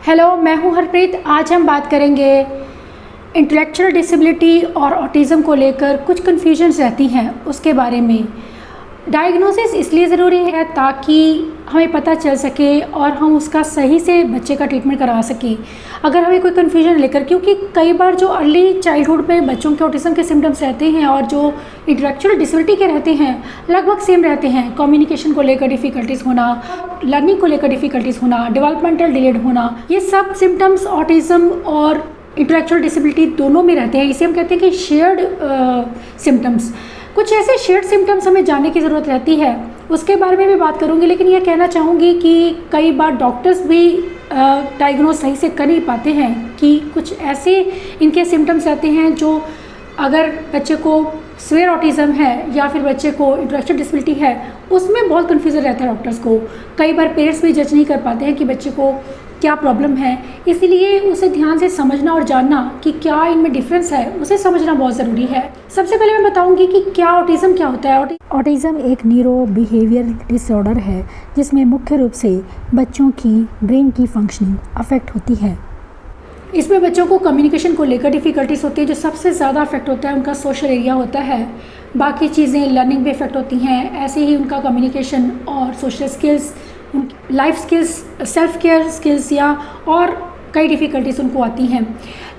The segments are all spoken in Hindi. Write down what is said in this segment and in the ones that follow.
हेलो, मैं हूं हरप्रीत। आज हम बात करेंगे इंटेलेक्चुअल डिसेबिलिटी और ऑटिज़म को लेकर कुछ कन्फ्यूजन्स रहती हैं उसके बारे में। डायग्नोसिस इसलिए ज़रूरी है ताकि हमें पता चल सके और हम उसका सही से बच्चे का ट्रीटमेंट करवा सकें। अगर हमें कोई कन्फ्यूजन लेकर, क्योंकि कई बार जो अर्ली चाइल्डहुड में बच्चों के ऑटिज़म के सिम्टम्स रहते हैं और जो इंटेलेक्चुअल डिसेबिलिटी के रहते हैं लगभग सेम रहते हैं। कम्युनिकेशन को लेकर डिफ़िकल्टीज़ होना, लर्निंग को लेकर डिफ़िकल्टीज़ होना, डेवलपमेंटल डिलेड होना, ये सब सिम्टम्स ऑटिज़म और इंटेलेक्चुअल डिसेबिलिटी दोनों में रहते हैं। इसे हम कहते हैं कि शेयर्ड सिम्टम्स। कुछ ऐसे शेयर्ड सिम्टम्स हमें जानने की ज़रूरत रहती है, उसके बारे में भी बात करूँगी। लेकिन यह कहना चाहूँगी कि कई बार डॉक्टर्स भी डायग्नोज सही से कर नहीं पाते हैं कि कुछ ऐसे इनके सिम्टम्स रहते हैं जो अगर बच्चे को सीवियर ऑटिज़म है या फिर बच्चे को इंटेलेक्चुअल डिसेबिलिटी है, उसमें बहुत कन्फ्यूज़न रहता है डॉक्टर्स को। कई बार पेरेंट्स भी जज नहीं कर पाते हैं कि बच्चे को क्या प्रॉब्लम है, इसलिए उसे ध्यान से समझना और जानना कि क्या इनमें डिफरेंस है, उसे समझना बहुत ज़रूरी है। सबसे पहले मैं बताऊंगी कि क्या ऑटिज़म क्या होता है। ऑटिज़म एक न्यूरो बिहेवियर डिसऑर्डर है जिसमें मुख्य रूप से बच्चों की ब्रेन की फंक्शनिंग अफेक्ट होती है। इसमें बच्चों को कम्युनिकेशन को लेकर डिफ़िकल्टीज होती है। जो सबसे ज़्यादा अफेक्ट होता है उनका सोशल एरिया होता है। बाकी चीज़ें लर्निंग भी इफेक्ट होती हैं। ऐसे ही उनका कम्युनिकेशन और social skills, life skills, self care skills या और कई डिफ़िकल्टीज उनको आती हैं।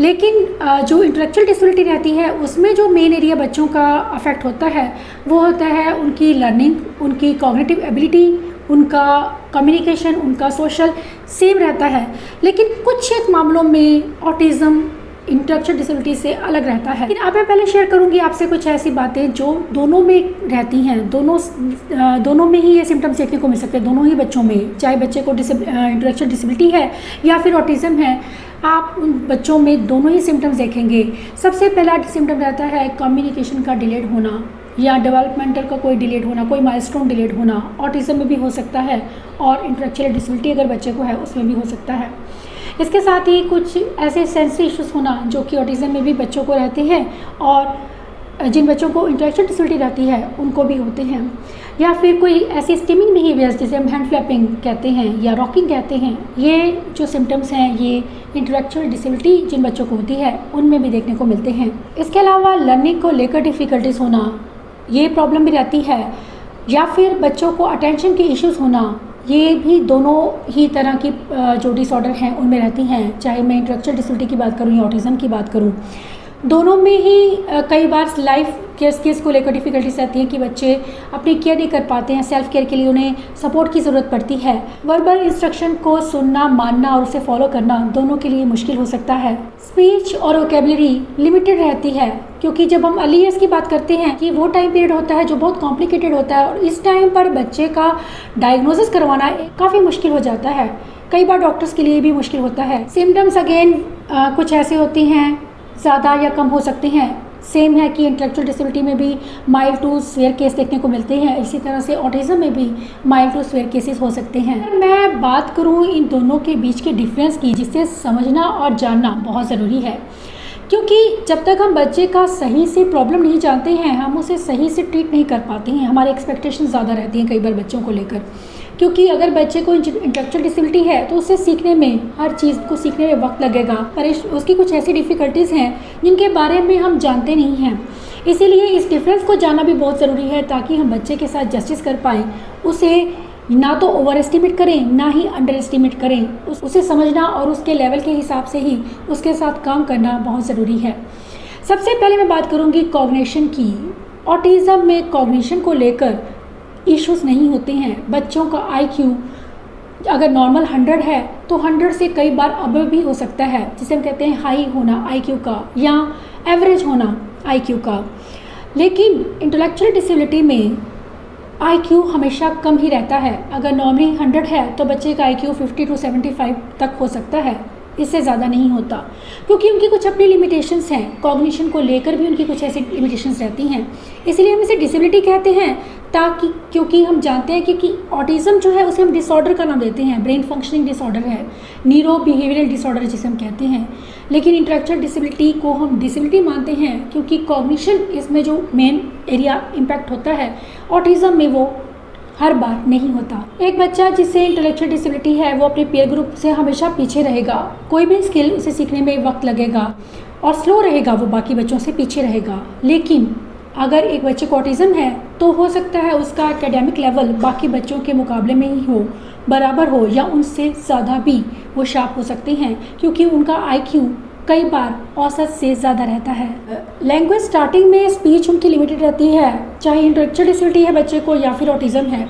लेकिन जो इंटेलेक्चुअल डिसेबिलिटी रहती है उसमें जो मेन एरिया बच्चों का अफेक्ट होता है वो होता है उनकी लर्निंग, उनकी कॉग्निटिव एबिलिटी, उनका कम्युनिकेशन, उनका सोशल सेम रहता है। लेकिन कुछ एक मामलों में ऑटिज़म इंटेलेक्चुअल डिसेबिलिटी से अलग रहता है। लेकिन अब मैं पहले शेयर करूंगी आपसे कुछ ऐसी बातें जो दोनों में रहती हैं। दोनों में ही ये सिम्टम्स देखने को मिल सकते हैं, दोनों ही बच्चों में, चाहे बच्चे को इंटेलेक्चुअल डिसेबिलिटी है या फिर ऑटिज़म है, आप उन बच्चों में दोनों ही सिम्टम्स देखेंगे। सबसे पहला सिम्टम रहता है कम्युनिकेशन का डिलेड होना या डेवलपमेंटल का कोई डिलेड होना, कोई माइलस्टोन डिलेड होना। ऑटिज़म में भी हो सकता है और इंटेलेक्चुअल डिसेबिलिटी अगर बच्चे को है उसमें भी हो सकता है। इसके साथ ही कुछ ऐसे सेंसरी इश्यूज़ होना जो कि ऑटिज़म में भी बच्चों को रहते हैं और जिन बच्चों को इंटेलेक्चुअल डिसेबिलिटी रहती है उनको भी होते हैं। या फिर कोई ऐसी स्टिमिंग बिहेवियर्स जिसे हम हैंड फ्लैपिंग कहते हैं या रॉकिंग कहते हैं, ये जो सिम्टम्स हैं ये इंटेलेक्चुअल डिसेबिलिटी जिन बच्चों को होती है उनमें भी देखने को मिलते हैं। इसके अलावा लर्निंग को लेकर डिफ़िकल्टीज़ होना, ये प्रॉब्लम भी रहती है। या फिर बच्चों को अटेंशन के इश्यूज़ होना, ये भी दोनों ही तरह की जो डिसऑर्डर हैं उनमें रहती हैं। चाहे मैं इंटेलेक्चुअल डिसेबिलिटी की बात करूँ या ऑटिज़म की बात करूँ, दोनों में ही कई बार लाइफ केयर स्किल्स को लेकर डिफ़िकल्टीज रहती है कि बच्चे अपनी केयर नहीं कर पाते हैं। सेल्फ केयर के लिए उन्हें सपोर्ट की ज़रूरत पड़ती है। वर्बल इंस्ट्रक्शन को सुनना, मानना और उसे फॉलो करना दोनों के लिए मुश्किल हो सकता है। स्पीच और वोकेबलरी लिमिटेड रहती है, क्योंकि जब हम अर्ली ईयर्स की बात करते हैं कि वो टाइम पीरियड होता है जो बहुत कॉम्प्लिकेटेड होता है और इस टाइम पर बच्चे का डायग्नोसिस करवाना काफ़ी मुश्किल हो जाता है। कई बार डॉक्टर्स के लिए भी मुश्किल होता है। सिम्टम्स अगेन कुछ ऐसे होते हैं, ज़्यादा या कम हो सकते हैं। सेम है कि इंटेलेक्चुअल डिसेबिलिटी में भी माइल्ड टू सीवियर केस देखने को मिलते हैं, इसी तरह से ऑटिज़म में भी माइल्ड टू सीवियर केसेस हो सकते हैं। मैं बात करूं इन दोनों के बीच के डिफरेंस की, जिसे समझना और जानना बहुत ज़रूरी है, क्योंकि जब तक हम बच्चे का सही से प्रॉब्लम नहीं जानते हैं हम उसे सही से ट्रीट नहीं कर पाते हैं। हमारे एक्सपेक्टेशन ज़्यादा रहती हैं कई बार बच्चों को लेकर, क्योंकि अगर बच्चे को इंटेलेक्चुअल डिसेबिलिटी है तो उसे सीखने में, हर चीज़ को सीखने में वक्त लगेगा। पर उसकी कुछ ऐसी डिफ़िकल्टीज़ हैं जिनके बारे में हम जानते नहीं हैं। इसीलिए इस डिफरेंस को जानना भी बहुत ज़रूरी है ताकि हम बच्चे के साथ जस्टिस कर पाएँ। उसे ना तो ओवर एस्टिमेट करें ना ही अंडर एस्टिमेट करें। उसे समझना और उसके लेवल के हिसाब से ही उसके साथ काम करना बहुत ज़रूरी है। सबसे पहले मैं बात करूँगी कॉग्निशन की। ऑटिज़म में कॉग्निशन को लेकर इश्यूज़ नहीं होते हैं। बच्चों का IQ अगर नॉर्मल 100 है तो 100 से कई बार अबव भी हो सकता है, जिसे हम कहते हैं हाई होना IQ का या एवरेज होना IQ का। लेकिन इंटेलेक्चुअल डिसेबिलिटी में IQ हमेशा कम ही रहता है। अगर नॉर्मली 100 है तो बच्चे का IQ 50 to 75 तक हो सकता है, इससे ज़्यादा नहीं होता, क्योंकि उनकी कुछ अपनी लिमिटेशंस हैं। कॉग्निशन को लेकर भी उनकी कुछ ऐसी लिमिटेशंस रहती हैं, इसलिए हम इसे डिसेबिलिटी कहते हैं। ताकि क्योंकि हम जानते हैं क्योंकि ऑटिज़म जो है उसे हम डिसऑर्डर का नाम देते हैं, ब्रेन फंक्शनिंग डिसऑर्डर है, न्यूरो बिहेवियरल डिसऑर्डर जिसे हम कहते हैं। लेकिन इंटेलेक्चुअल डिसेबिलिटी को हम डिसेबिलिटी मानते हैं क्योंकि कॉग्निशन इसमें जो मेन एरिया इम्पैक्ट होता है, ऑटिज़म में वो हर बार नहीं होता। एक बच्चा जिससे इंटेलेक्चुअल डिसेबिलिटी है वो अपने पीयर ग्रुप से हमेशा पीछे रहेगा, कोई भी स्किल उसे सीखने में वक्त लगेगा और स्लो रहेगा, वो बाकी बच्चों से पीछे रहेगा। लेकिन अगर एक बच्चे को ऑटिज़म है तो हो सकता है उसका एकेडमिक लेवल बाकी बच्चों के मुकाबले में ही हो, बराबर हो या उनसे ज़्यादा भी वो शार्प हो सकते हैं, क्योंकि उनका IQ कई बार औसत से ज़्यादा रहता है। लैंग्वेज स्टार्टिंग में स्पीच उनकी लिमिटेड रहती है, चाहे इंटेलेक्चुअल डिसेबिलिटी है बच्चे को या फिर ऑटिज़म है।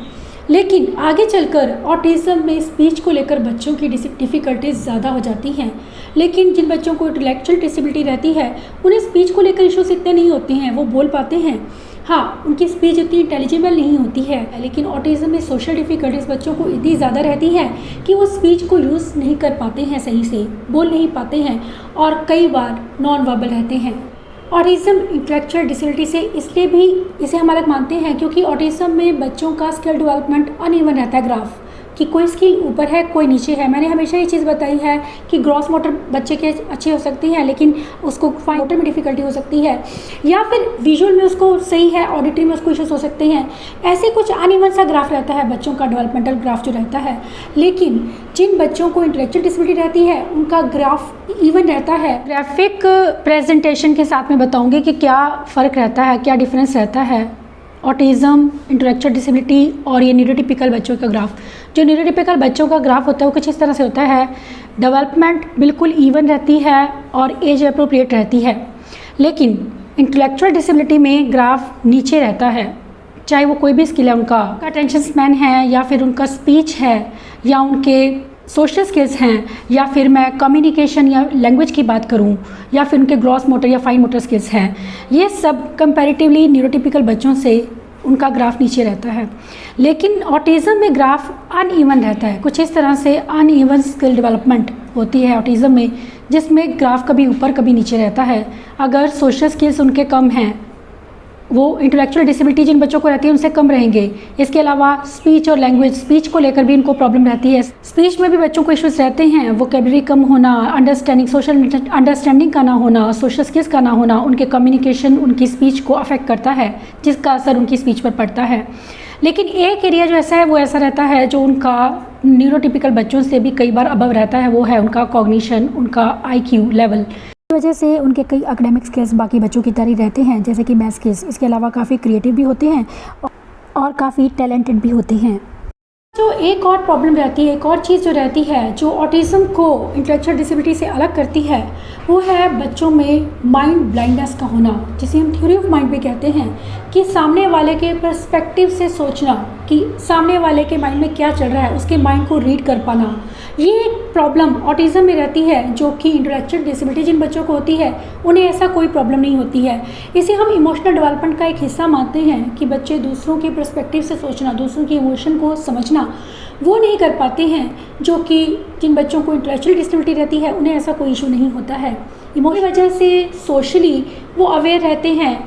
लेकिन आगे चलकर ऑटिज़म में स्पीच को लेकर बच्चों की डिफ़िकल्टीज ज़्यादा हो जाती हैं। लेकिन जिन बच्चों को इंटेलेक्चुअल डिसेबिलिटी रहती है उन्हें स्पीच को लेकर इश्यूज इतने नहीं होते हैं, वो बोल पाते हैं। हाँ, उनकी स्पीच इतनी इंटेलिजिबल नहीं होती है, लेकिन ऑटिज़म में सोशल डिफ़िकल्टीज बच्चों को इतनी ज़्यादा रहती हैं कि वो स्पीच को यूज़ नहीं कर पाते हैं, सही से बोल नहीं पाते हैं और कई बार नॉन वर्बल रहते हैं। ऑटिज़म इंटेलेक्चुअल डिसेबिलिटी से इसलिए भी इसे हम अलग मानते हैं क्योंकि ऑटिज़म में बच्चों का स्किल डेवलपमेंट अनइवन रहता है, ग्राफ कि कोई स्किल ऊपर है कोई नीचे है। मैंने हमेशा ये चीज़ बताई है कि ग्रॉस मोटर बच्चे के अच्छे हो सकती हैं लेकिन उसको फाइन मोटर में डिफ़िकल्टी हो सकती है, या फिर विजुअल में उसको सही है, ऑडिटरी में उसको इश्यूज हो सकते हैं। ऐसे कुछ अनइवन सा ग्राफ रहता है बच्चों का, डेवलपमेंटल ग्राफ जो रहता है। लेकिन जिन बच्चों को इंटेलेक्चुअल डिसेबिलिटी रहती है उनका ग्राफ इवन रहता है। ग्राफिक प्रेजेंटेशन के साथ में बताऊँगी कि क्या फ़र्क रहता है, क्या डिफरेंस रहता है ऑटिज़म, इंटेलेक्चुअल डिसेबिलिटी और ये न्यूरोटिपिकल बच्चों का ग्राफ। जो न्यूरोटिपिकल बच्चों का ग्राफ होता है वो कुछ इस तरह से होता है, डेवलपमेंट बिल्कुल इवन रहती है और एज अप्रोप्रिएट रहती है। लेकिन इंटेलेक्चुअल डिसेबिलिटी में ग्राफ नीचे रहता है, चाहे वो कोई भी स्किल है, उनका अटेंशन स्पैन है या फिर उनका स्पीच है या उनके सोशल स्किल्स हैं या फिर मैं कम्युनिकेशन या लैंग्वेज की बात करूं या फिर उनके ग्रॉस मोटर या फाइन मोटर स्किल्स हैं। ये सब कंपैरेटिवली न्यूरोटिपिकल बच्चों से उनका ग्राफ नीचे रहता है। लेकिन ऑटिज़म में ग्राफ अनइवन रहता है, कुछ इस तरह से अनइवन स्किल डेवलपमेंट होती है ऑटिज़म में, जिसमें ग्राफ कभी ऊपर कभी नीचे रहता है। अगर सोशल स्किल्स उनके कम हैं, वो इंटेलेक्चुअल डिसेबिलिटी जिन बच्चों को रहती है उनसे कम रहेंगे। इसके अलावा स्पीच और लैंग्वेज, स्पीच को लेकर भी इनको प्रॉब्लम रहती है। स्पीच में भी बच्चों को इश्यूज रहते हैं, वोकैबुलरी कम होना, अंडरस्टैंडिंग, सोशल अंडरस्टैंडिंग का ना होना, सोशल स्किल्स का ना होना, उनके कम्युनिकेशन उनकी स्पीच को अफेक्ट करता है, जिसका असर उनकी स्पीच पर पड़ता है। लेकिन एक एरिया जो ऐसा है वो ऐसा रहता है जो उनका न्यूरोटिपिकल बच्चों से भी कई बार अबव रहता है, वो है उनका कॉग्निशन, उनका IQ लेवल। इस वजह से उनके कई एकेडमिक स्किल्स बाकी बच्चों की तरह रहते हैं, जैसे कि मैथ स्किल्स। इसके अलावा काफ़ी क्रिएटिव भी होते हैं और काफ़ी टैलेंटेड भी होते हैं। जो एक और प्रॉब्लम रहती है, एक और चीज़ जो रहती है जो ऑटिज़म को इंटेलेक्चुअल डिसेबिलिटी से अलग करती है, वो है बच्चों में माइंड ब्लाइंडनेस का होना, जिसे हम थ्योरी ऑफ माइंड भी कहते हैं, कि सामने वाले के पर्सपेक्टिव से सोचना कि सामने वाले के माइंड में क्या चल रहा है, उसके माइंड को रीड कर पाना। ये एक प्रॉब्लम ऑटिज़म में रहती है, जो कि इंटेलेक्चुअल डिसेबिलिटी जिन बच्चों को होती है उन्हें ऐसा कोई प्रॉब्लम नहीं होती है। इसे हम इमोशनल डेवलपमेंट का एक हिस्सा मानते हैं कि बच्चे दूसरों के पर्सपेक्टिव से सोचना, दूसरों की इमोशन को समझना वो नहीं कर पाते हैं, जो कि जिन बच्चों को इंटेलेक्चुअल डिसेबिलिटी रहती है उन्हें ऐसा कोई इशू नहीं होता है। इमोशन की वजह से सोशली वो अवेयर रहते हैं,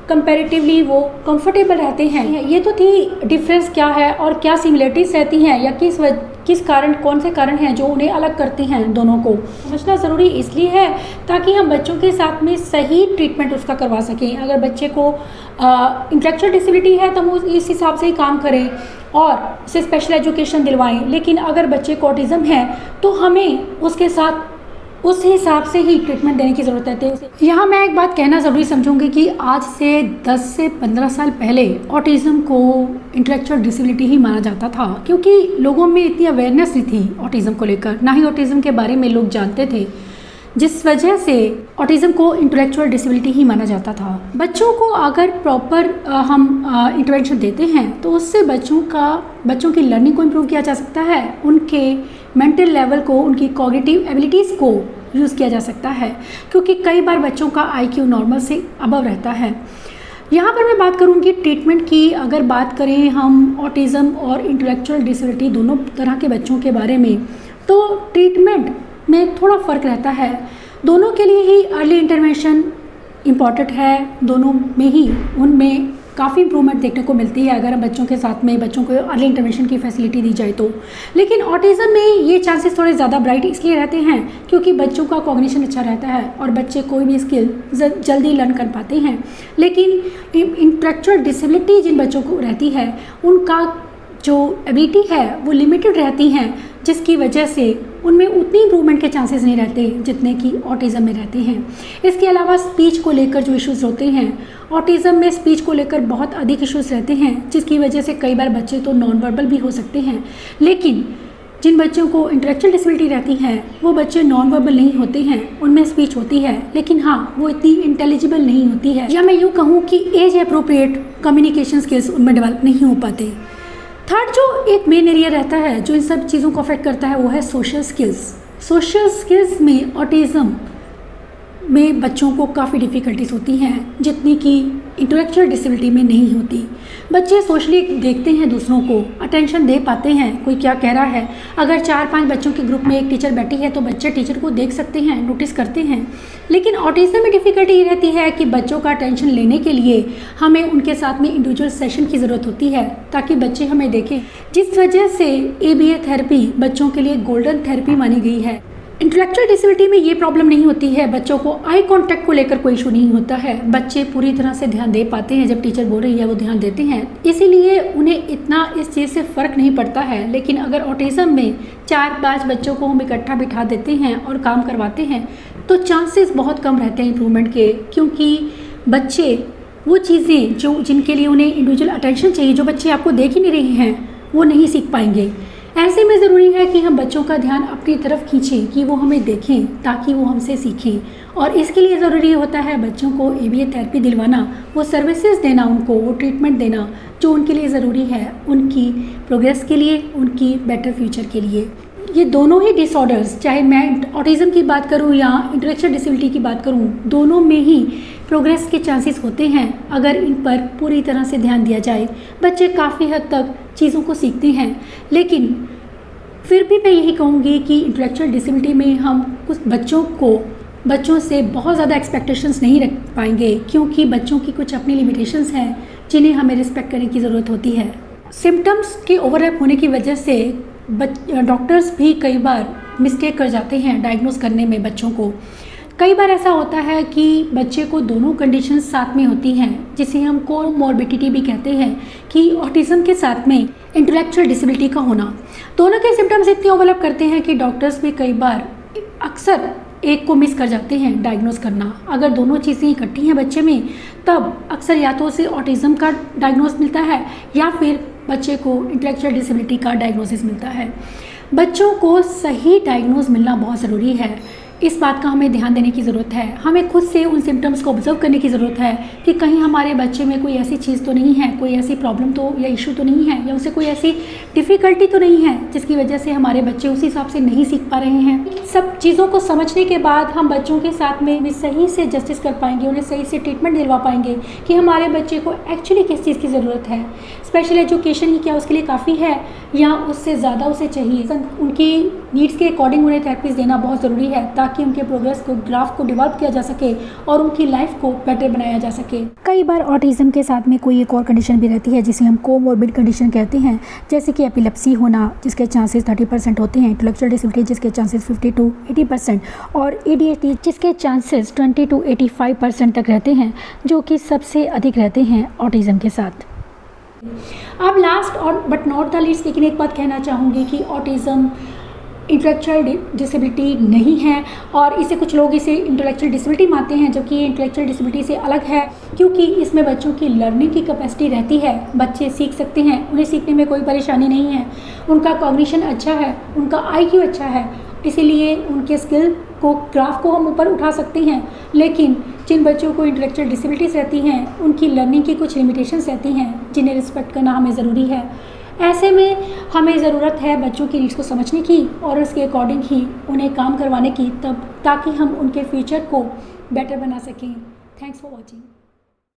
कंपैरेटिवली वो कंफर्टेबल रहते हैं। ये तो थी डिफरेंस क्या है और क्या सिमिलरिटीज रहती हैं या किस कारण, कौन से कारण हैं जो उन्हें अलग करते हैं दोनों को। समझना ज़रूरी इसलिए है ताकि हम बच्चों के साथ में सही ट्रीटमेंट उसका करवा सकें। अगर बच्चे को इंटेलेक्चुअल डिसेबिलिटी है तो हम इस हिसाब से ही काम करें और उसे स्पेशल एजुकेशन दिलवाएं। लेकिन अगर बच्चे को ऑटिज़म है तो हमें उसके साथ उस हिसाब से ही ट्रीटमेंट देने की ज़रूरत है। यहाँ मैं एक बात कहना ज़रूरी समझूंगी कि आज से 10 से 15 साल पहले ऑटिज़म को इंटेलेक्चुअल डिसेबिलिटी ही माना जाता था, क्योंकि लोगों में इतनी अवेयरनेस नहीं थी ऑटिज़म को लेकर, ना ही ऑटिज़म के बारे में लोग जानते थे, जिस वजह से ऑटिज़म को इंटेलेक्चुअल डिसेबिलिटी ही माना जाता था। बच्चों को अगर प्रॉपर हम इंटरवेंशन देते हैं तो उससे बच्चों की लर्निंग को इम्प्रूव किया जा सकता है, उनके मेंटल लेवल को, उनकी कॉग्निटिव एबिलिटीज़ को यूज़ किया जा सकता है, क्योंकि कई बार बच्चों का IQ नॉर्मल से अबव रहता है। यहाँ पर मैं बात करूँगी ट्रीटमेंट की। अगर बात करें हम ऑटिज़म और इंटेलेक्चुअल डिसेबिलिटी दोनों तरह के बच्चों के बारे में, तो ट्रीटमेंट में थोड़ा फ़र्क रहता है। दोनों के लिए ही अर्ली इंटरवेंशन इम्पॉर्टेंट है, दोनों में ही उनमें काफ़ी इम्प्रूवमेंट देखने को मिलती है अगर हम बच्चों के साथ में बच्चों को अर्ली इंटरवेंशन की फैसिलिटी दी जाए तो। लेकिन ऑटिज़म में ये चांसेस थोड़े ज़्यादा ब्राइट इसलिए रहते हैं क्योंकि बच्चों का कॉग्निशन अच्छा रहता है और बच्चे कोई भी स्किल जल्दी लर्न कर पाते हैं। लेकिन इंटेलेक्चुअल डिसेबिलिटी जिन बच्चों को रहती है उनका जो एबिलिटी है वो लिमिटेड रहती हैं, जिसकी वजह से उनमें उतनी इम्प्रूवमेंट के चांसेस नहीं रहते जितने कि ऑटिज़म में रहते हैं। इसके अलावा स्पीच को लेकर जो इश्यूज़ होते हैं, ऑटिज़म में स्पीच को लेकर बहुत अधिक इश्यूज़ रहते हैं, जिसकी वजह से कई बार बच्चे तो नॉन वर्बल भी हो सकते हैं। लेकिन जिन बच्चों को इंटेलेक्चुअल डिसेबिलिटी रहती है वो बच्चे नॉन वर्बल नहीं होते हैं, उनमें स्पीच होती है, लेकिन हाँ वो इतनी इंटेलिजिबल नहीं होती है, या मैं यूँ कहूँ कि एज अप्रोप्रिएट कम्युनिकेशन स्किल्स उनमें डेवलप नहीं हो पाते। थर्ड जो एक मेन एरिया रहता है जो इन सब चीज़ों को अफेक्ट करता है वो है सोशल स्किल्स। सोशल स्किल्स में ऑटिज़म में बच्चों को काफ़ी डिफ़िकल्टीज होती हैं, जितनी कि इंटेलेक्चुअल डिसेबिलिटी में नहीं होती। बच्चे सोशली देखते हैं, दूसरों को अटेंशन दे पाते हैं, कोई क्या कह रहा है। अगर 4-5 बच्चों के ग्रुप में एक टीचर बैठी है तो बच्चे टीचर को देख सकते हैं, नोटिस करते हैं। लेकिन ऑटिज़म में डिफ़िकल्टी ये रहती है कि बच्चों का अटेंशन लेने के लिए हमें उनके साथ में इंडिविजुअल सेशन की ज़रूरत होती है ताकि बच्चे हमें देखें, जिस वजह से ABA थेरेपी बच्चों के लिए गोल्डन थेरेपी मानी गई है। इंटेलेक्चुअल डिसेबिलिटी में ये प्रॉब्लम नहीं होती है, बच्चों को आई कांटेक्ट को लेकर कोई इशू नहीं होता है, बच्चे पूरी तरह से ध्यान दे पाते हैं, जब टीचर बोल रही है वो ध्यान देते हैं, इसीलिए उन्हें इतना इस चीज़ से फ़र्क नहीं पड़ता है। लेकिन अगर ऑटिज़म में 4-5 बच्चों को हम इकट्ठा बिठा देते हैं और काम करवाते हैं तो चांसेस बहुत कम रहते हैं इम्प्रूवमेंट के, क्योंकि बच्चे वो चीज़ें जो जिनके लिए उन्हें इंडिविजुअल अटेंशन चाहिए, जो बच्चे आपको देख ही नहीं रहे हैं, वो नहीं सीख पाएंगे। ऐसे में ज़रूरी है कि हम बच्चों का ध्यान अपनी तरफ खींचें, कि वो हमें देखें ताकि वो हमसे सीखें। और इसके लिए ज़रूरी होता है बच्चों को ABA थेरेपी दिलवाना, वो सर्विसेज देना, उनको वो ट्रीटमेंट देना जो उनके लिए ज़रूरी है, उनकी प्रोग्रेस के लिए, उनकी बेटर फ्यूचर के लिए। ये दोनों ही डिसऑर्डर्स, चाहे मैं ऑटिज़म की बात करूँ या इंटेलेक्चुअल डिसेबिलिटी की बात करूँ, दोनों में ही प्रोग्रेस के चांसेस होते हैं अगर इन पर पूरी तरह से ध्यान दिया जाए। बच्चे काफ़ी हद तक चीज़ों को सीखते हैं, लेकिन फिर भी मैं यही कहूँगी कि इंटेलेक्चुअल डिसेबिलिटी में हम कुछ बच्चों से बहुत ज़्यादा एक्सपेक्टेशंस नहीं रख पाएंगे, क्योंकि बच्चों की कुछ अपनी लिमिटेशंस हैं जिन्हें हमें रिस्पेक्ट करने की ज़रूरत होती है। सिम्टम्स के ओवरलैप होने की वजह से डॉक्टर्स भी कई बार मिस्टेक कर जाते हैं डायग्नोस करने में बच्चों को। कई बार ऐसा होता है कि बच्चे को दोनों कंडीशंस साथ में होती हैं, जिसे हम कोमॉर्बिडिटी भी कहते हैं, कि ऑटिज़म के साथ में इंटेलेक्चुअल डिसेबिलिटी का होना। दोनों के सिम्टम्स इतने ओवरलैप करते हैं कि डॉक्टर्स भी कई बार अक्सर एक को मिस कर जाते हैं डायग्नोस करना। अगर दोनों चीज़ें इकट्ठी हैं बच्चे में, तब अक्सर या तो उसे ऑटिज़म का डायग्नोस मिलता है या फिर बच्चे को इंटेलेक्चुअल डिसेबिलिटी का डायग्नोसिस मिलता है। बच्चों को सही डायग्नोस मिलना बहुत ज़रूरी है, इस बात का हमें ध्यान देने की ज़रूरत है। हमें खुद से उन सिम्टम्स को ऑब्जर्व करने की ज़रूरत है कि कहीं हमारे बच्चे में कोई ऐसी चीज़ तो नहीं है, कोई ऐसी प्रॉब्लम तो या इशू तो नहीं है, या उसे कोई ऐसी डिफ़िकल्टी तो नहीं है जिसकी वजह से हमारे बच्चे उस हिसाब से नहीं सीख पा रहे हैं। सब चीज़ों को समझने के बाद हम बच्चों के साथ में सही से जस्टिस कर पाएंगे, उन्हें सही से ट्रीटमेंट दिलवा पाएंगे कि हमारे बच्चे को एक्चुअली किस चीज़ की ज़रूरत है। स्पेशल एजुकेशन ही क्या उसके लिए काफ़ी है या उससे ज़्यादा उसे चाहिए। उनकी नीड्स के अकॉर्डिंग उन्हें थेरेपीज देना बहुत ज़रूरी है ताकि उनके प्रोग्रेस को, ग्राफ को डेवलप किया जा सके और उनकी लाइफ को बेटर बनाया जा सके। कई बार ऑटिज़म के साथ में कोई एक और कंडीशन भी रहती है जिसे हम कोमॉर्बिड कंडीशन कहते हैं, जैसे कि एपिलेप्सी होना जिसके चांसेस 30% होते हैं, इंटेलेक्चुअल डिसेबिलिटी जिसके चांसेस 50 to 80% और ADHD जिसके चांसेस 20 to 85% तक रहते हैं, जो कि सबसे अधिक रहते हैं ऑटिज़म के साथ। अब लास्ट और बट नॉट द लीस्ट, लेकिन एक बात कहना चाहूँगी कि ऑटिज़म इंटेलेक्चुअल डिसेबिलिटी नहीं है, और इसे कुछ लोग इसे इंटेलेक्चुअल डिसेबिलिटी मानते हैं, जबकि ये इंटेलेक्चुअल डिसेबिलिटी से अलग है, क्योंकि इसमें बच्चों की लर्निंग की कैपेसिटी रहती है। बच्चे सीख सकते हैं, उन्हें सीखने में कोई परेशानी नहीं है, उनका कॉग्निशन अच्छा है, उनका IQ अच्छा है, इसीलिए उनके स्किल को, ग्राफ को हम ऊपर उठा सकते हैं। लेकिन जिन बच्चों को इंटेलेक्चुअल डिसेबिलिटीज़ रहती हैं, उनकी लर्निंग की कुछ लिमिटेशंस रहती हैं जिन्हें रिस्पेक्ट करना हमें ज़रूरी है। ऐसे में हमें ज़रूरत है बच्चों की नीड्स को समझने की और उसके अकॉर्डिंग ही उन्हें काम करवाने की, तब ताकि हम उनके फ्यूचर को बेटर बना सकें। Thanks for watching.